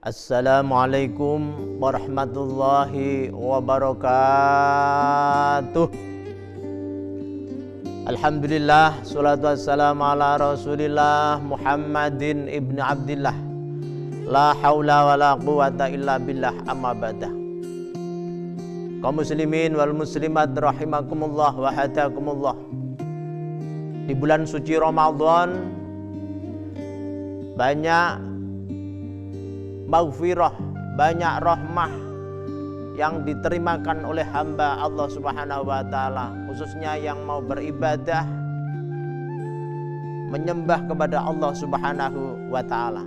Assalamualaikum warahmatullahi wabarakatuh. Alhamdulillah, salatu wassalamu ala rasulillah Muhammadin ibn Abdillah. La hawla wa la quwata illa billah, amma ba'da. Kaum muslimin wal muslimat rahimakumullah wa hadakumullah. Di bulan suci Ramadan banyak maghfirah, banyak rahmah yang diterimakan oleh hamba Allah Subhanahu wa taala, khususnya yang mau beribadah menyembah kepada Allah Subhanahu wa taala.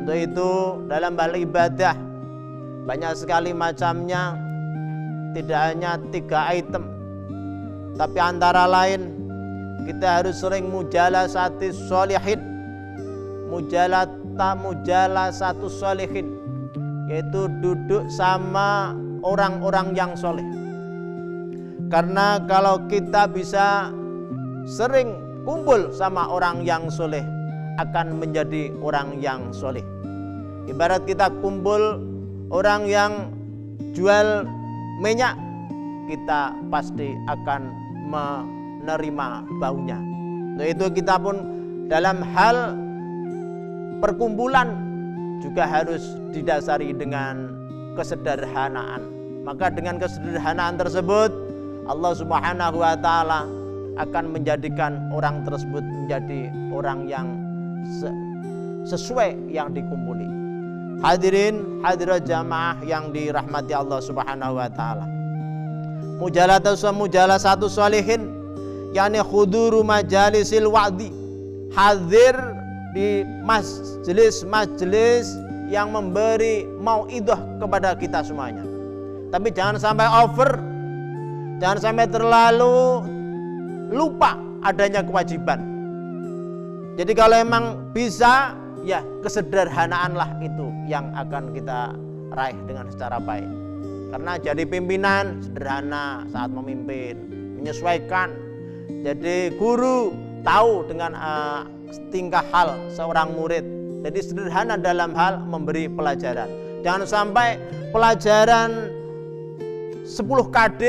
Untuk itu dalam hal ibadah banyak sekali macamnya, tidak hanya 3 item, tapi antara lain kita harus sering mujalasatis sholihin, mujalasatus sholihin, yaitu duduk sama orang-orang yang soleh. Karena kalau kita bisa sering kumpul sama orang yang soleh, akan menjadi orang yang soleh. Ibarat kita kumpul orang yang jual minyak, kita pasti akan menerima baunya. Untuk itu kita pun dalam hal perkumpulan juga harus didasari dengan kesederhanaan. Maka dengan kesederhanaan tersebut Allah Subhanahu wa taala akan menjadikan orang tersebut menjadi orang yang sesuai yang dikumpuli. Hadirin hadirat jamaah yang dirahmati Allah Subhanahu wa taala. Mujalasatus sholihin, yakni huduru majalisil wa'di, hadir di majelis-majelis yang memberi mau'idah kepada kita semuanya. Tapi jangan sampai over, jangan sampai terlalu lupa adanya kewajiban. Jadi kalau emang bisa, ya kesederhanaanlah itu yang akan kita raih dengan secara baik. Karena jadi pimpinan sederhana saat memimpin, menyesuaikan. Jadi guru tahu dengan tingkah hal seorang murid. Jadi sederhana dalam hal memberi pelajaran. Jangan sampai pelajaran 10 KD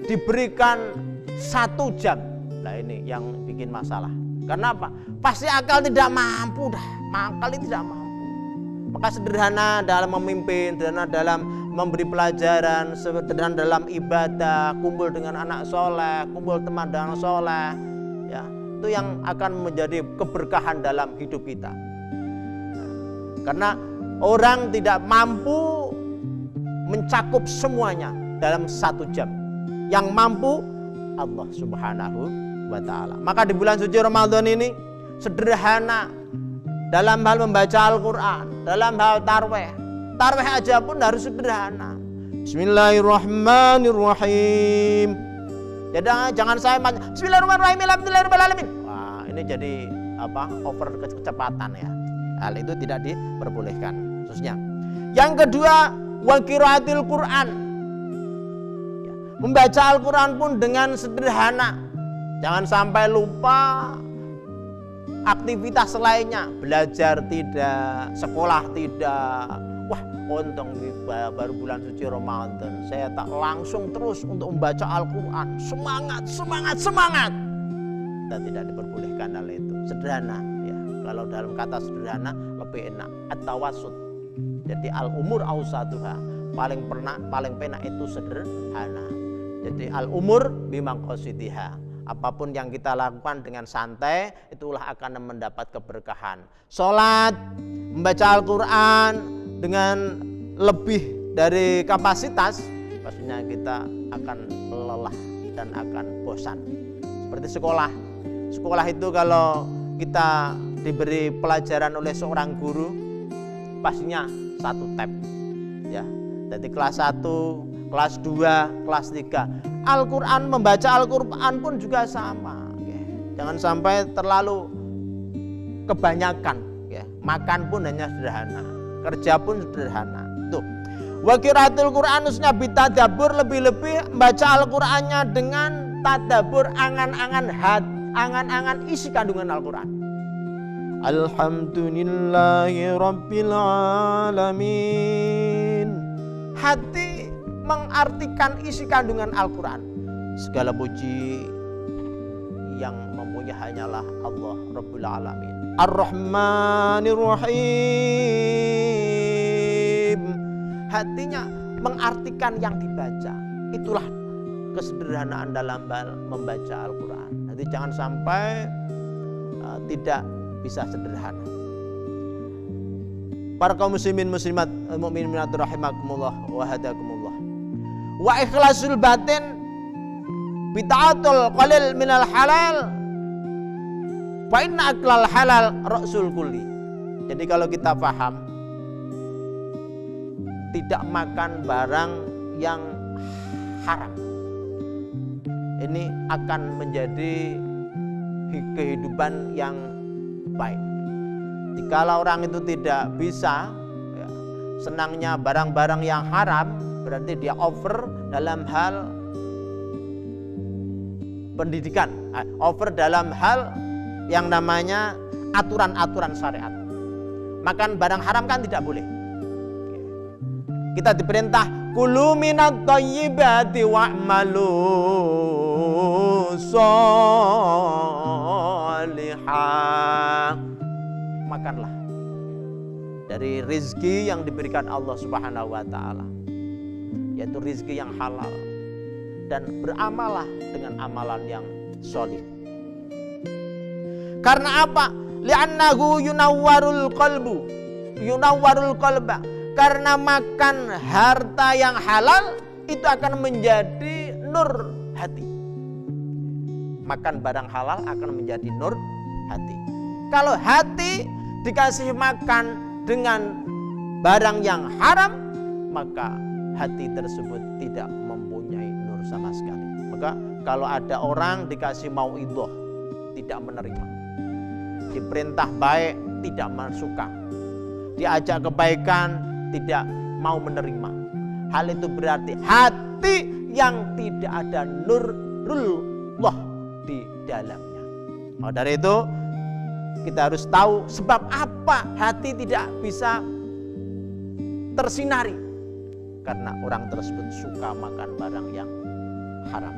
diberikan 1 jam. Nah ini yang bikin masalah. Karena apa? Pasti akal tidak mampu dah. Akal tidak mampu. Maka sederhana dalam memimpin, sederhana dalam memberi pelajaran, sederhana dalam ibadah, kumpul dengan anak soleh, kumpul teman dengan soleh, ya, itu yang akan menjadi keberkahan dalam hidup kita. Karena orang tidak mampu mencakup semuanya dalam 1 jam. Yang mampu Allah Subhanahu wa taala. Maka di bulan suci Ramadan ini sederhana dalam hal membaca Al-Quran, dalam hal tarweh. Tarweh aja pun harus sederhana. Bismillahirrahmanirrahim. Jadi jangan saya Bismillahirrahmanirrahim, alhamdulillahirobbilalamin. Wah, ini jadi over kecepatan ya. Hal itu tidak diperbolehkan khususnya. Yang kedua, wa qiraatil Quran. Ya, membaca Al-Quran pun dengan sederhana. Jangan sampai lupa aktivitas lainnya, belajar tidak, sekolah tidak. Wah, untung baru bulan suci Ramadan saya tak langsung terus untuk membaca Al-Quran. Semangat. Kita tidak diperbolehkan hal itu. Sederhana ya. Kalau dalam kata sederhana lebih enak, at-tawassut. Jadi al-umur awsatuha, paling penak itu sederhana. Jadi al-umur bimaqasidiha. Apapun yang kita lakukan dengan santai, itulah akan mendapat keberkahan. Sholat, membaca Al-Quran dengan lebih dari kapasitas, pastinya kita akan lelah dan akan bosan. Seperti sekolah. Sekolah itu kalau kita diberi pelajaran oleh seorang guru, pastinya 1 tab. Ya, jadi kelas 1, kelas 2, kelas 3. Al-Quran, membaca Al-Quran pun juga sama. Jangan sampai terlalu kebanyakan. Makan pun hanya sederhana, kerja pun sederhana. Tuh. Wa qiraatul Quran usnya bitadabbur, lebih-lebih membaca Al-Qurannya dengan tadabbur, angan-angan isi kandungan Al-Quran. Alhamdulillahi Rabbil Alamin. Hati mengartikan isi kandungan Al-Quran. Segala puji yang mempunyai hanyalah Allah Rabbul Alamin. Ar-Rahmanir Rahim. Hatinya mengartikan yang dibaca. Itulah kesederhanaan dalam membaca Al-Quran. Jadi jangan sampai tidak bisa sederhana. Para kaum muslimin muslimat mukminin rahimakumullah wa hadakumullah. Wa ikhlasul batin bita'atul qalil minal halal wa inna aklal halal ra'sul kulli. Jadi kalau kita paham tidak makan barang yang haram, ini akan menjadi kehidupan yang baik. Jikalau orang itu tidak bisa senangnya barang-barang yang haram, berarti dia over dalam hal pendidikan, over dalam hal yang namanya aturan-aturan syariat. Makan barang haram kan tidak boleh. Kita diperintah kulu minat thayyibati wa'malu sholihah. Makanlah dari rizki yang diberikan Allah Subhanahu wa ta'ala, yaitu rizki yang halal, dan beramallah dengan amalan yang sholih. Karena apa? Li'annahu yunawwarul qalba. Karena makan harta yang halal itu akan menjadi nur hati. Makan barang halal akan menjadi nur hati. Kalau hati dikasih makan dengan barang yang haram, maka hati tersebut tidak mempunyai nur sama sekali. Maka kalau ada orang dikasih mauidhah tidak menerima, diperintah baik tidak suka, diajak kebaikan tidak mau menerima, hal itu berarti hati yang tidak ada nurullah di dalamnya. Dari itu kita harus tahu sebab apa hati tidak bisa tersinari, karena orang tersebut suka makan barang yang haram.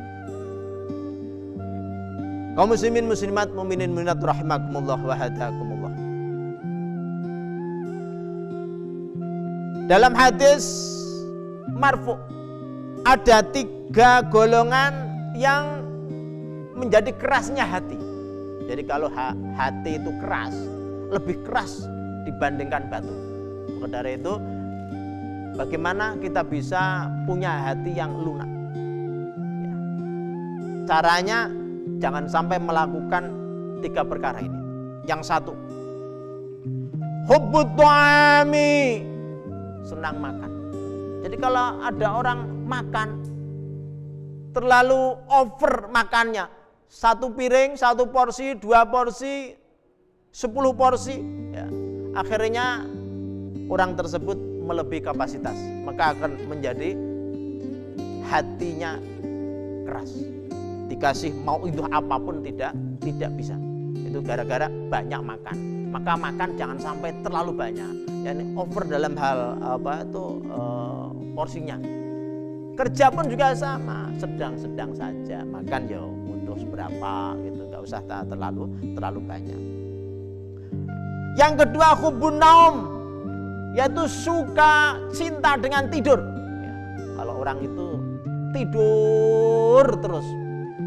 Kaum muslimin muslimat mukminin mu'minat rahimakumullah wa hadakumullah. Dalam hadis marfu ada 3 golongan yang menjadi kerasnya hati. Jadi kalau hati itu keras, lebih keras dibandingkan batu. Maka dari itu, bagaimana kita bisa punya hati yang lunak? Ya. Caranya jangan sampai melakukan 3 perkara ini. Yang satu, hubbut ta'ami, senang makan. Jadi kalau ada orang makan terlalu over makannya, 1 piring, 1 porsi, 2 porsi, 10 porsi, ya, akhirnya orang tersebut melebihi kapasitas, maka akan menjadi hatinya keras. Dikasih mauidhah apapun tidak bisa. Itu gara-gara banyak makan. Maka makan jangan sampai terlalu banyak, yani over dalam hal porsinya. Kerja pun juga sama, sedang-sedang saja makan ya untuk seberapa gitu, nggak usah terlalu banyak. Yang kedua, hubbun naum, yaitu suka cinta dengan tidur. Ya, kalau orang itu tidur terus,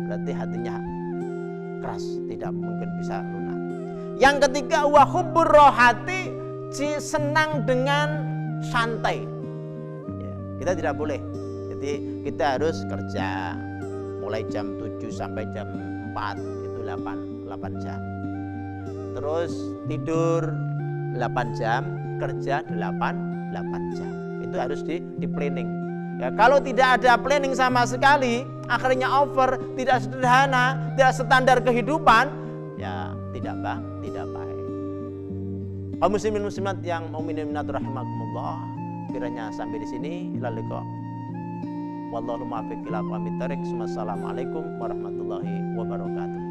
berarti hatinya keras, tidak mungkin bisa lunak. Yang ketiga, wa hubbur rohati, senang dengan santai. Ya, kita tidak boleh. Jadi kita harus kerja mulai jam 7 sampai jam 4, itu 8 jam. Terus tidur 8 jam, kerja 8 jam. Itu harus di planning. Ya, kalau tidak ada planning sama sekali, akhirnya over, tidak sederhana, tidak standar kehidupan, ya tidak baik. Kaum muslimin muslimat yang mukminin rahimakumullah, kiranya sampai di sini. Ilal liqa. Wallahu muwaffiq ila aqwamit thoriq. Wassalamualaikum warahmatullahi wabarakatuh.